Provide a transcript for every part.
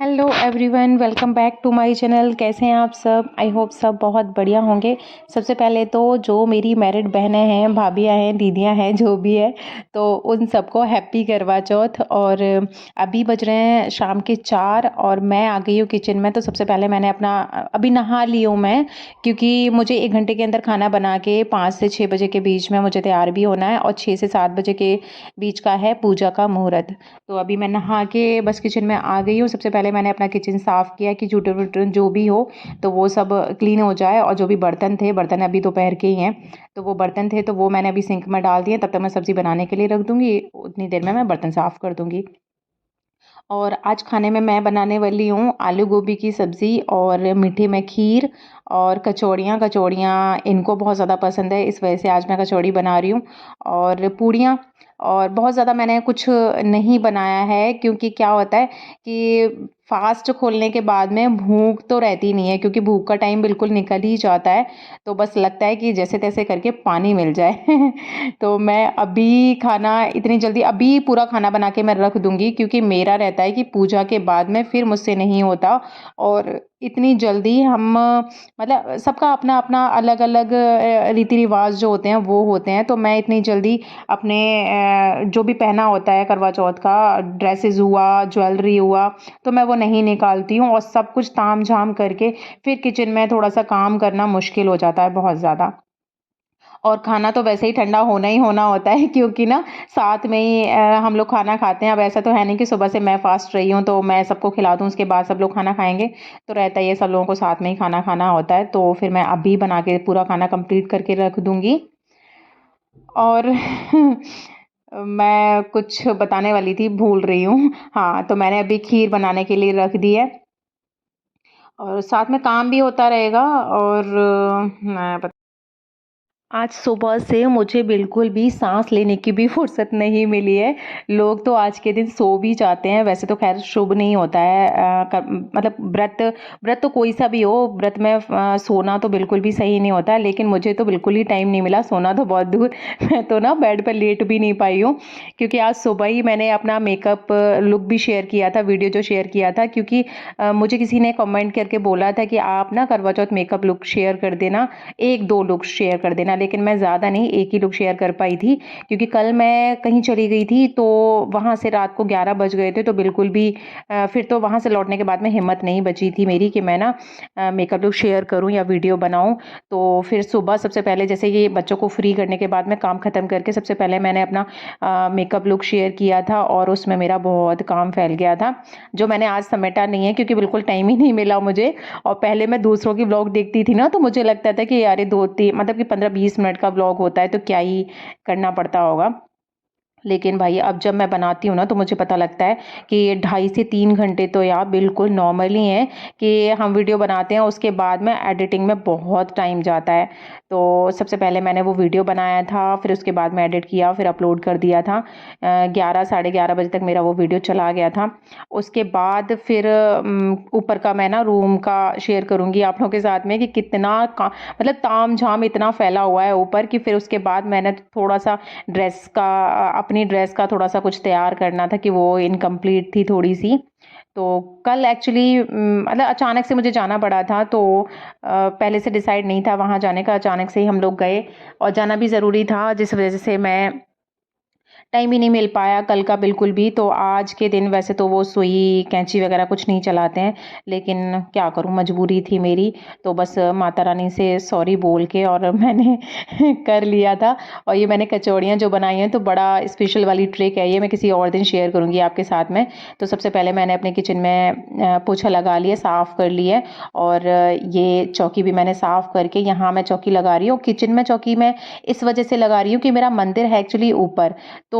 Hello everyone, welcome back to my channel. कैसे हैं आप सब? आई होप सब बहुत बढ़िया होंगे। सबसे पहले तो जो मेरी मैरिड बहनें हैं, भाभियां हैं, दीदियां हैं, जो भी है, तो उन सबको हैप्पी करवा चौथ। और अभी बज रहे हैं शाम के 4 और मैं आ गई हूँ किचन में। तो सबसे पहले मैंने अपना अभी नहा ली हूँ मैं, क्योंकि मुझे 1 घंटे के अंदर खाना बना के 5 से 6 बजे के बीच में मुझे तैयार भी होना है, और 6 से 7 बजे के बीच का है पूजा का मुहूर्त। तो अभी मैं नहा के बस किचन में आ गई हूँ। सबसे पहले मैंने अपना किचन साफ़ किया कि जूठे वूठे जो भी हो तो वो सब क्लीन हो जाए, और जो भी बर्तन थे, बर्तन अभी दोपहर के ही हैं, तो वो बर्तन थे तो वो मैंने अभी सिंक में डाल दिए। तब तक मैं सब्ज़ी बनाने के लिए रख दूँगी, उतनी देर में मैं बर्तन साफ़ कर दूँगी। और आज खाने में मैं बनाने वाली हूँ आलू गोभी की सब्ज़ी और मीठे में खीर और कचौड़ियाँ। कचौड़ियाँ इनको बहुत ज़्यादा पसंद है, इस वजह से आज मैं कचौड़ी बना रही हूँ। और पूड़ियाँ। और बहुत ज़्यादा मैंने कुछ नहीं बनाया है, क्योंकि क्या होता है कि फ़ास्ट खोलने के बाद में भूख तो रहती नहीं है, क्योंकि भूख का टाइम बिल्कुल निकल ही जाता है। तो बस लगता है कि जैसे-तैसे करके पानी मिल जाए। तो मैं अभी खाना इतनी जल्दी अभी पूरा खाना बना के मैं रख दूँगी, क्योंकि मेरा रहता है कि पूजा के बाद में फिर मुझसे नहीं होता। और इतनी जल्दी हम मतलब सबका अपना-अपना अलग-अलग रीति-रिवाज़ जो होते हैं वो होते हैं। तो मैं इतनी जल्दी अपने जो भी पहना होता है करवा चौथ का, ड्रेसेस हुआ, ज्वेलरी हुआ, तो मैं वो नहीं निकालती हूँ, और सब कुछ ताम-झाम करके फिर किचन में थोड़ा-सा काम करना मुश्किल हो जाता है बहुत ज़्यादा। और खाना तो वैसे ही ठंडा होना ही होना होता है, क्योंकि ना साथ में ही हम लोग खाना खाते हैं। अब ऐसा तो है नहीं कि सुबह से मैं फ़ास्ट रही हूँ तो मैं सबको खिला दूँ, उसके बाद सब लोग खाना खाएँगे। तो रहता ही है, सब लोगों को साथ में ही खाना खाना होता है। तो फिर मैं अभी बना के पूरा खाना कंप्लीट करके रख दूँगी। और मैं कुछ बताने वाली थी, भूल रही हूँ। हाँ, तो मैंने अभी खीर बनाने के लिए रख दी है, और साथ में काम भी होता रहेगा। और मैं आज सुबह से मुझे बिल्कुल भी साँस लेने की भी फुर्सत नहीं मिली है। लोग तो आज के दिन सो भी जाते हैं, वैसे तो ख़ैर शुभ नहीं होता है मतलब व्रत व्रत तो कोई-सा भी हो, व्रत में सोना तो बिल्कुल भी सही नहीं होता है, लेकिन मुझे तो बिल्कुल ही टाइम नहीं मिला, सोना तो बहुत दूर। मैं तो ना बेड पर लेट भी नहीं पाई हूँ, क्योंकि आज सुबह ही मैंने अपना मेकअप लुक भी शेयर किया था, वीडियो जो शेयर किया था, क्योंकि मुझे किसी ने कमेंट करके बोला था कि आप ना करवा चौथ मेकअप लुक शेयर कर देना, 1-2 लुक शेयर कर देना। लेकिन मैं ज़्यादा नहीं, एक ही लुक शेयर कर पाई थी, क्योंकि कल मैं कहीं चली गई थी, तो वहाँ से रात को 11 बज गए थे। तो बिल्कुल भी फिर तो वहाँ से लौटने के बाद में हिम्मत नहीं बची थी मेरी कि मैं ना मेकअप लुक शेयर करूँ या वीडियो बनाऊँ। तो फिर सुबह सबसे पहले जैसे ये बच्चों को फ्री करने के बाद में काम ख़त्म करके सबसे पहले मैंने अपना मेकअप लुक शेयर किया था, और उसमें मेरा बहुत काम फैल गया था, जो मैंने आज समेटा नहीं है, क्योंकि बिल्कुल टाइम ही नहीं मिला मुझे। और पहले मैं दूसरों की व्लॉग देखती थी ना, तो मुझे लगता था कि अरे 2-3 मतलब कि 15-20 मिनट का व्लॉग होता है, तो क्या ही करना पड़ता होगा। लेकिन भाई अब जब मैं बनाती हूँ ना, तो मुझे पता लगता है कि 2.5 से 3 घंटे तो यार बिल्कुल नॉर्मल ही हैं कि हम वीडियो बनाते हैं, उसके बाद में एडिटिंग में बहुत टाइम जाता है। तो सबसे पहले मैंने वो वीडियो बनाया था, फिर उसके बाद में एडिट किया, फिर अपलोड कर दिया था। 11 साढ़े 11 बजे तक मेरा वो वीडियो चला गया था। उसके बाद फिर ऊपर का मैं ना रूम का शेयर करूँगी आप लोगों के साथ में, कि कितना का मतलब ताम-झाम इतना फैला हुआ है ऊपर, कि फिर उसके बाद मैंने थोड़ा-सा अपनी ड्रेस का थोड़ा-सा कुछ तैयार करना था, कि वो इनकम्प्लीट थी थोड़ी-सी। तो कल एक्चुअली मतलब अचानक से मुझे जाना पड़ा था, तो पहले से डिसाइड नहीं था वहाँ जाने का, अचानक से ही हम लोग गए, और जाना भी ज़रूरी था, जिस वजह से मैं टाइम ही नहीं मिल पाया कल का बिल्कुल भी। तो आज के दिन वैसे तो वो सुई, कैंची वगैरह कुछ नहीं चलाते हैं, लेकिन क्या करूँ, मजबूरी थी मेरी। तो बस माता रानी से सॉरी बोल के और मैंने कर लिया था। और ये मैंने कचौड़ियाँ जो बनाई हैं, तो बड़ा स्पेशल वाली ट्रिक है ये, मैं किसी और दिन शेयर करूँगी आपके साथ में। तो सबसे पहले मैंने अपने किचन में पोछा लगा लिया, साफ़ कर लिया, और ये चौकी भी मैंने साफ़ करके यहाँ मैं चौकी लगा रही हूँ। किचन में चौकी मैं इस वजह से लगा रही हूँ कि मेरा मंदिर है एक्चुअली ऊपर, तो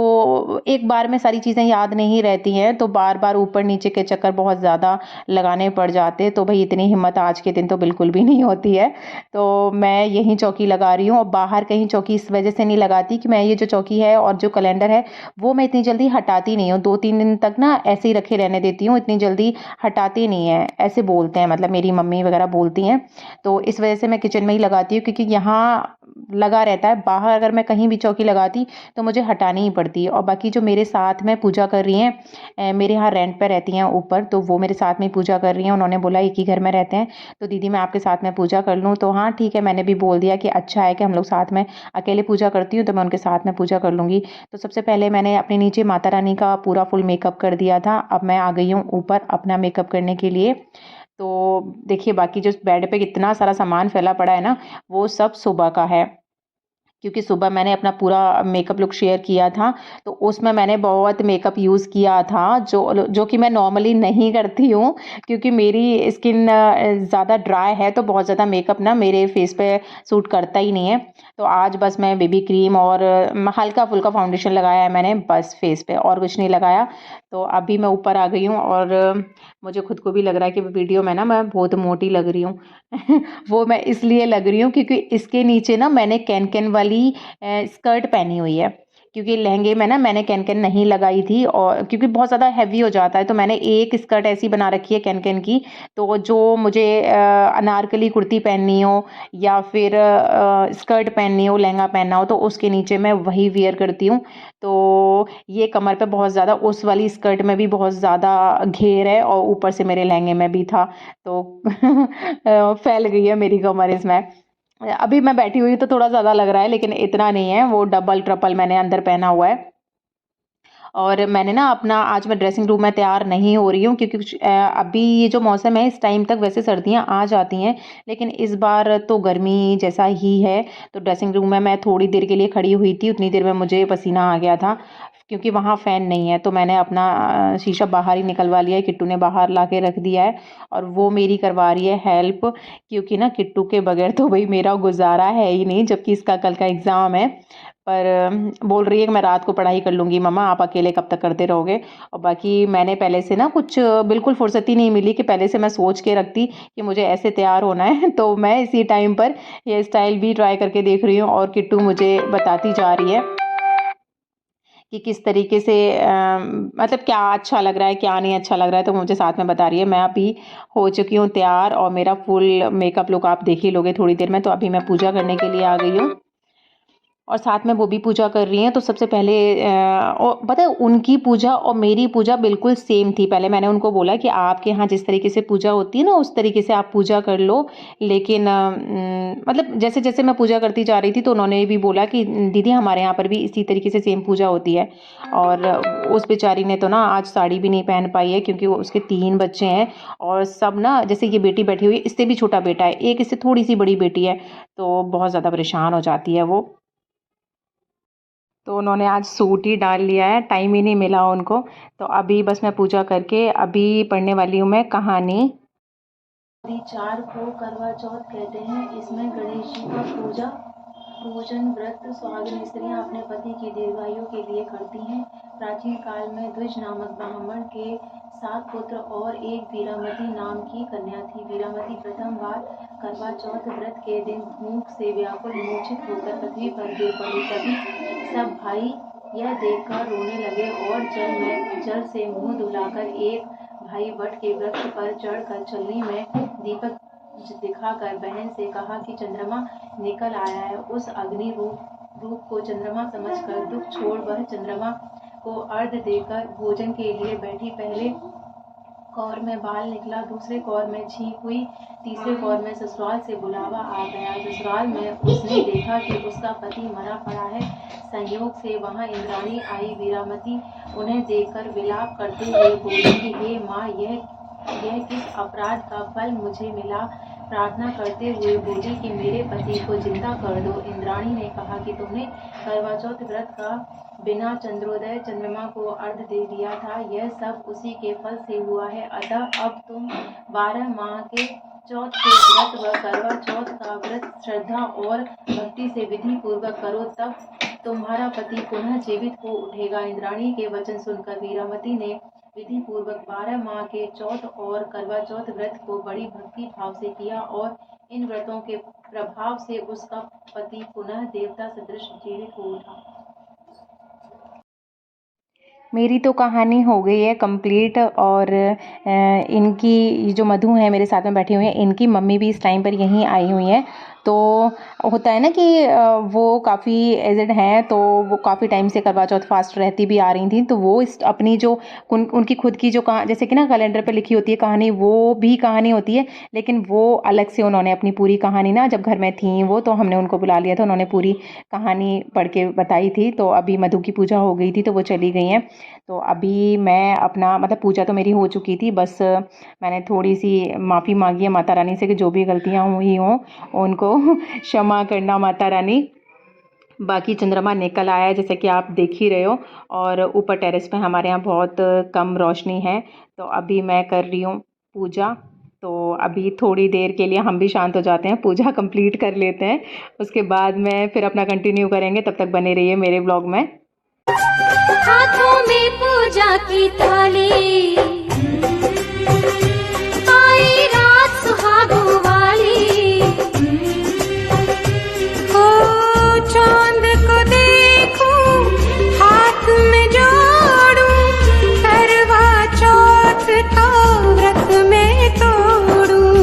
एक बार में सारी चीज़ें याद नहीं रहती हैं, तो बार-बार ऊपर-नीचे के चक्कर बहुत ज़्यादा लगाने पड़ जाते हैं। तो भई इतनी हिम्मत आज के दिन तो बिल्कुल भी नहीं होती है। तो मैं यहीं चौकी लगा रही हूँ, और बाहर कहीं चौकी इस वजह से नहीं लगाती कि मैं ये जो चौकी है और जो कैलेंडर है, वो मैं इतनी जल्दी हटाती नहीं हूँ। 2-3 दिन तक ना ऐसे ही रखे रहने देती हूँ, इतनी जल्दी हटाती नहीं है, ऐसे बोलते हैं, मतलब मेरी मम्मी वगैरह बोलती हैं। तो इस वजह से मैं किचन में ही लगाती हूँ, क्योंकि यहाँ लगा रहता है। बाहर अगर मैं कहीं भी चौकी लगाती तो मुझे हटानी ही पड़ती है। और बाकी जो मेरे साथ में पूजा कर रही हैं, मेरे यहाँ रेंट पे रहती हैं ऊपर, तो वो मेरे साथ में ही पूजा कर रही हैं। उन्होंने बोला एक ही घर में रहते हैं तो दीदी मैं आपके साथ में पूजा कर लूँ, तो हाँ ठीक है, मैंने भी बोल दिया कि अच्छा है कि हम लोग साथ में, अकेले पूजा करती हूँ तो मैं उनके साथ में पूजा कर लूँगी। तो सबसे पहले मैंने अपने नीचे माता रानी का पूरा फुल मेकअप कर दिया था। अब मैं आ गई हूँ ऊपर अपना मेकअप करने के लिए। तो देखिए बाकी जो बेड पे कितना सारा सामान फैला पड़ा है ना, वो सब सुबह का है। क्योंकि सुबह मैंने अपना पूरा मेकअप लुक शेयर किया था, तो उसमें मैंने बहुत मेकअप यूज़ किया था जो कि मैं नॉर्मली नहीं करती हूँ, क्योंकि मेरी स्किन ज़्यादा ड्राई है, तो बहुत ज़्यादा मेकअप ना मेरे फेस पे सूट करता ही नहीं है। तो आज बस मैं बेबी क्रीम और हल्का फुल्का फाउंडेशन लगाया है मैंने बस फेस पे, और कुछ नहीं लगाया। तो अभी मैं ऊपर आ गई हूँ और मुझे खुद को भी लग रहा है कि वीडियो में ना मैं बहुत मोटी लग रही हूँ। वो मैं इसलिए लग रही हूँ क्योंकि इसके नीचे ना मैंने कैन कैन वाली स्कर्ट पहनी हुई है, क्योंकि लहंगे में ना मैंने कैन कैन नहीं लगाई थी, और क्योंकि बहुत ज़्यादा हैवी हो जाता है, तो मैंने एक स्कर्ट ऐसी बना रखी है कैन कैन की। तो जो मुझे अनारकली कुर्ती पहननी हो या फिर स्कर्ट पहननी हो, लहंगा पहनना हो, तो उसके नीचे मैं वही वियर करती हूँ। तो ये कमर पे बहुत ज़्यादा, उस वाली स्कर्ट में भी बहुत ज़्यादा घेर है और ऊपर से मेरे लहंगे में भी था, तो फैल गई है मेरी कमर इसमें। अभी मैं बैठी हुई तो थोड़ा ज़्यादा लग रहा है, लेकिन इतना नहीं है, वो डबल ट्रिपल मैंने अंदर पहना हुआ है। और मैंने ना अपना, आज मैं ड्रेसिंग रूम में तैयार नहीं हो रही हूँ, क्योंकि अभी ये जो मौसम है इस टाइम तक वैसे सर्दियाँ आ जाती हैं, लेकिन इस बार तो गर्मी जैसा ही है। तो ड्रेसिंग रूम में मैं थोड़ी देर के लिए खड़ी हुई थी, उतनी देर में मुझे पसीना आ गया था, क्योंकि वहाँ फ़ैन नहीं है। तो मैंने अपना शीशा बाहर ही निकलवा लिया है, किट्टू ने बाहर ला के रख दिया है और वो मेरी करवा रही है हेल्प, क्योंकि ना किट्टू के बगैर तो भाई मेरा गुजारा है ही नहीं, जबकि इसका कल का एग्ज़ाम है। पर बोल रही है कि मैं रात को पढ़ाई कर लूँगी मम्मा, आप अकेले कब तक करते रहोगे। और बाकी मैंने पहले से ना कुछ बिल्कुल फुर्सत ही नहीं मिली कि पहले से मैं सोच के रखती कि मुझे ऐसे तैयार होना है। तो मैं इसी टाइम पर हेयर स्टाइल भी ट्राई करके देख रही हूँ, और किट्टू मुझे बताती जा रही है कि किस तरीके से मतलब क्या अच्छा लग रहा है, क्या नहीं अच्छा लग रहा है, तो मुझे साथ में बता रही है। मैं अभी हो चुकी हूँ तैयार और मेरा फुल मेकअप लुक आप देख ही लोगे थोड़ी देर में। तो अभी मैं पूजा करने के लिए आ गई हूँ और साथ में वो भी पूजा कर रही हैं। तो सबसे पहले और पता है उनकी पूजा और मेरी पूजा बिल्कुल सेम थी। पहले मैंने उनको बोला कि आपके यहाँ जिस तरीके से पूजा होती है ना, उस तरीके से आप पूजा कर लो। लेकिन मतलब जैसे जैसे मैं पूजा करती जा रही थी, तो उन्होंने भी बोला कि दीदी हमारे यहाँ पर भी इसी तरीके से सेम पूजा होती है। और उस बेचारी ने तो ना आज साड़ी भी नहीं पहन पाई है, क्योंकि उसके 3 बच्चे हैं और सब ना, जैसे ये बेटी बैठी हुई है, इससे भी छोटा बेटा है, एक इससे थोड़ी सी बड़ी बेटी है, तो बहुत ज़्यादा परेशान हो जाती है वो। तो उन्होंने आज सूट ही डाल लिया है, टाइम ही नहीं मिला उनको। तो अभी बस मैं पूजा करके अभी पढ़ने वाली हूँ मैं कहानी। 4 को करवा चौथ कहते हैं। इसमें गणेश जी का पूजन व्रत सुहागिन स्त्रियां अपने पति की दीर्घायु के लिए करती हैं। प्राचीन काल में द्विज नामक ब्राह्मण के 7 पुत्र और एक वीरामती नाम की कन्या थी। वीरामती प्रथम बार करवा चौथ व्रत के दिन भूख से व्याकुल मूर्छित होकर पृथ्वी पर गिर पड़ी। तभी सब भाई यह देखकर रोने लगे और जल से मुंह धुलाकर एक भाई वट के वृक्ष पर चढ़कर छलनी में दीपक दिखाकर बहन से कहा कि चंद्रमा निकल आया है। उस अग्नि रूप को चंद्रमा समझकर दुख छोड़ वह चंद्रमा को अर्घ देकर भोजन के लिए बैठी। पहले कौर में बाल निकला, दूसरे कौर में छींक हुई, तीसरे कौर में ससुराल से बुलावा आ गया। ससुराल में उसने देखा कि उसका पति मरा पड़ा है। संयोग से वहां इंद्राणी आई। वीरामती उन्हें देखकर विलाप करते हुए बोली कि हे माँ, यह किस अपराध का फल मुझे मिला। प्रार्थना करते हुए बोली कि मेरे पति को जिंदा कर दो। इंद्राणी ने कहा कि तुमने करवा चौथ व्रत का बिना चंद्रोदय चंद्रमा को अर्घ दे दिया था, यह सब उसी के फल से हुआ है। अतः अब तुम 12 माह के चौथ के व्रत व करवा चौथ का व्रत श्रद्धा और भक्ति से विधि पूर्वक करो, तब तुम्हारा पति पुनः जीवित हो उठेगा। इंद्राणी के वचन सुनकर वीरामती ने विधि पूर्वक 12 माह के चौथ और करवा चौथ व्रत को बड़ी भक्ति भाव से किया और इन व्रतों के प्रभाव से उसका पति पुनः देवता सदृश जीवित हो उठा। मेरी तो कहानी हो गई है कंप्लीट। और इनकी ये जो मधु है मेरे साथ में बैठी हुई है, इनकी मम्मी भी इस टाइम पर यहीं आई हुई हैं। तो होता है ना कि वो काफ़ी एजड हैं, तो वो काफ़ी टाइम से करवा चौथ फास्ट रहती भी आ रही थी, तो वो इस अपनी जो उनकी खुद की जो कहा जैसे कि ना कैलेंडर पे लिखी होती है कहानी, वो भी कहानी होती है, लेकिन वो अलग से उन्होंने अपनी पूरी कहानी ना, जब घर में थी वो, तो हमने उनको बुला लिया था, उन्होंने पूरी कहानी पढ़ के बताई थी। तो अभी मधु की पूजा हो गई थी तो वो चली गई हैं। तो अभी मैं अपना मतलब पूजा तो मेरी हो चुकी थी, बस मैंने थोड़ी सी माफ़ी मांगी है माता रानी से कि जो भी गलतियाँ हुई हों उनको क्षमा करना माता रानी। बाकी चंद्रमा निकल आया है जैसे कि आप देख ही रहे हो, और ऊपर टेरेस पे हमारे यहाँ बहुत कम रोशनी है। तो अभी मैं कर रही हूँ पूजा। तो अभी थोड़ी देर के लिए हम भी शांत हो जाते हैं, पूजा कंप्लीट कर लेते हैं, उसके बाद में फिर अपना कंटिन्यू करेंगे। तब तक बने रहिए मेरे ब्लॉग में। हाथों में पूजा की थाली, आई रात सुहागों वाली, हो चांद को देखूं, हाथ में जोड़ूं, करवा चौथ तो व्रत में तोड़ूं,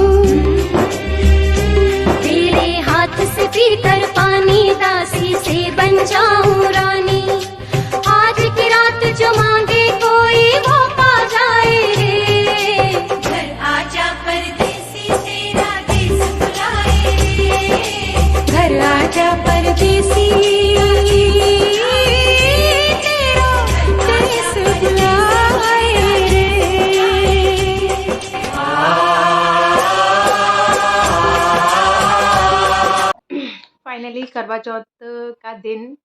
तेरे हाथ से पीकर पानी, दासी से बन जाऊं रानी, आज की रात जो मांगे कोई वो पा जाए रे, घर आजा परदेसी तेरा देश बुलाए रे, घर आजा परदेसी तेरा देश बुलाए रे। फाइनली करवा चौथ का दिन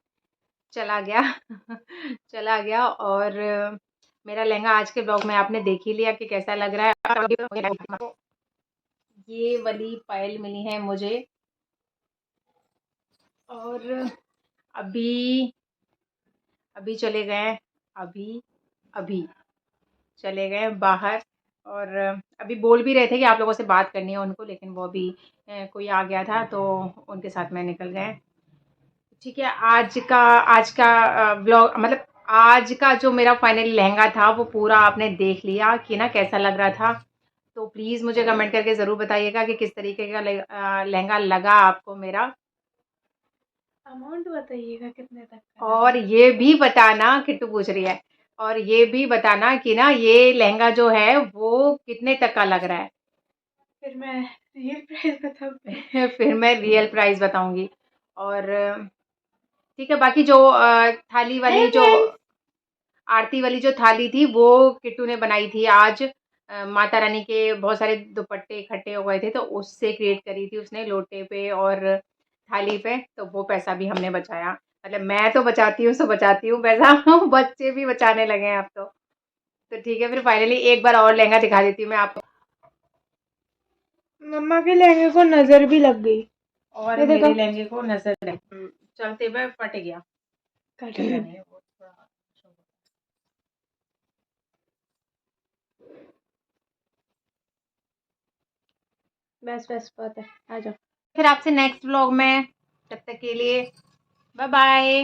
चला गया चला गया, और मेरा लहंगा आज के ब्लॉग में आपने देख ही लिया कि कैसा लग रहा है। ये वाली पायल मिली है मुझे, और अभी अभी चले गए अभी अभी चले गए बाहर, और अभी बोल भी रहे थे कि आप लोगों से बात करनी है उनको, लेकिन वो अभी कोई आ गया था तो उनके साथ में निकल गए। ठीक है, आज का ब्लॉग मतलब आज का जो मेरा फाइनली लहंगा था वो पूरा आपने देख लिया कि ना कैसा लग रहा था। तो प्लीज़ मुझे कमेंट करके ज़रूर बताइएगा कि किस तरीके का लहंगा लगा आपको मेरा। अमाउंट बताइएगा कितने तक का और ये भी बताना, किट्टू पूछ रही है, और ये भी बताना कि ना ये लहंगा जो है वो कितने तक का लग रहा है। फिर मैं रियल प्राइस बताऊंगी। फिर मैं रियल प्राइस बताऊंगी। और ठीक है, बाकी जो थाली वाली जो आरती वाली जो थाली थी वो किट्टू ने बनाई थी आज। माता रानी के बहुत सारे दुपट्टे इकट्ठे हो गए थे तो उससे क्रिएट करी थी उसने, लोटे पे और थाली पे। तो वो पैसा भी हमने बचाया, मतलब मैं तो बचाती हूँ, सो बचाती हूँ पैसा बच्चे भी बचाने लगे हैं अब तो ठीक है, फिर फाइनली एक बार और लहंगा दिखा देती हूँ मैं आपको। मम्मा के लहंगे को नजर भी लग गई, और ये देखो मेरे लहंगे को नजर लग चलते हुए फट गया। कट चला गई। नहीं है वो थोड़ा। बस बस बहुत है, आ जाओ। फिर आपसे नेक्स्ट व्लॉग में, तब तक के लिए बाय बाय।